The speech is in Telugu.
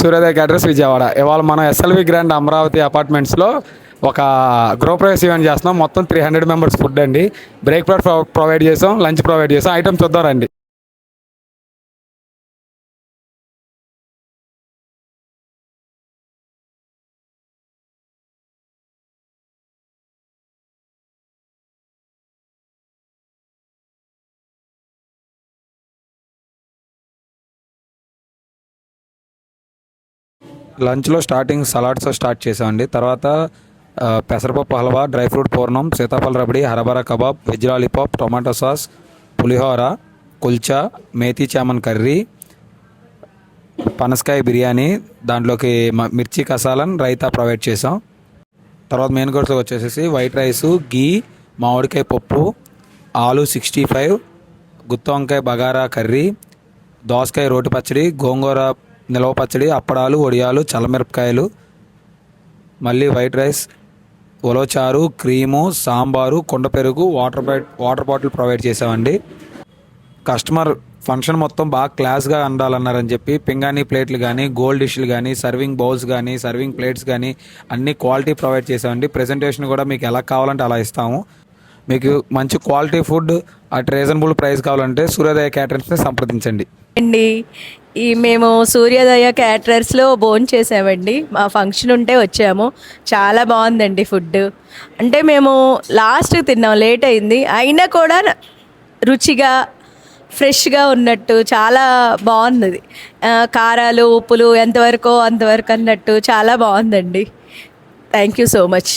సూర్యోదయ క్యాటరర్స్ విజయవాడ. ఇవాళ మనం ఎస్ఎల్వి గ్రాండ్ అమరావతి అపార్ట్మెంట్స్లో ఒక గృహప్రవేశం ఈవెంట్ చేస్తున్నాం. మొత్తం 300 మెంబర్స్ ఫుడ్ అండి. బ్రేక్ఫాస్ట్ ప్రొవైడ్ చేసాం, లంచ్ ప్రొవైడ్ చేసాం. ఐటమ్స్ చూద్దాం రండి. లంచ్లో స్టార్టింగ్ సలాడ్స్తో స్టార్ట్ చేసామండి. తర్వాత పెసరపప్పు హల్వా, డ్రై ఫ్రూట్ పూర్ణం, సీతాఫల rabri, హరభర kebab, veg lollipop, tomato sauce, పులిహోర, కుల్చా, మేథీ చామన్ కర్రీ, పనసకాయ బిర్యానీ, దాంట్లోకి మిర్చి కసాలన్, రైతా ప్రొవైడ్ చేసాం. తర్వాత మెయిన్ కోర్స్ వచ్చేసి వైట్ రైసు, గీ, మామిడికాయ పప్పు, ఆలు 65, గుత్తి వంకాయ బగారా కర్రీ, దోసకాయ రోటి పచ్చడి, గోంగూర నిలవ పచ్చడి, అప్పడాలు, వడియాలు, చల్లమిరపకాయలు, మళ్ళీ వైట్ రైస్, ఉలవచారు, క్రీము, సాంబారు, కుండ పెరుగు, వాటర్ బాటిల్ ప్రొవైడ్ చేసామండి. కస్టమర్ ఫంక్షన్ మొత్తం బాగా క్లాస్గా ఉండాలన్నారని చెప్పి పింగాణీ ప్లేట్లు కానీ, గోల్డ్ డిష్లు కానీ, సర్వింగ్ బౌల్స్ కానీ, సర్వింగ్ ప్లేట్స్ కానీ అన్ని క్వాలిటీ ప్రొవైడ్ చేసామండి. ప్రెజెంటేషన్ కూడా మీకు ఎలా కావాలంటే అలా ఇస్తాము. మీకు మంచి quality food at reasonable price కావాలంటే సూర్యోదయ క్యాటరింగ్స్ని సంప్రదించండి అండి. మేము సూర్యోదయ క్యాటరర్స్లో భోజనం చేసామండి. మా ఫంక్షన్ ఉంటే వచ్చాము. చాలా బాగుందండి ఫుడ్. అంటే మేము లాస్ట్ తిన్నాం, లేట్ అయింది, అయినా కూడా రుచిగా ఫ్రెష్గా ఉన్నట్టు చాలా బాగుంది. కారాలు ఉప్పులు ఎంతవరకు అంతవరకు అన్నట్టు చాలా బాగుందండి. Thank you so much.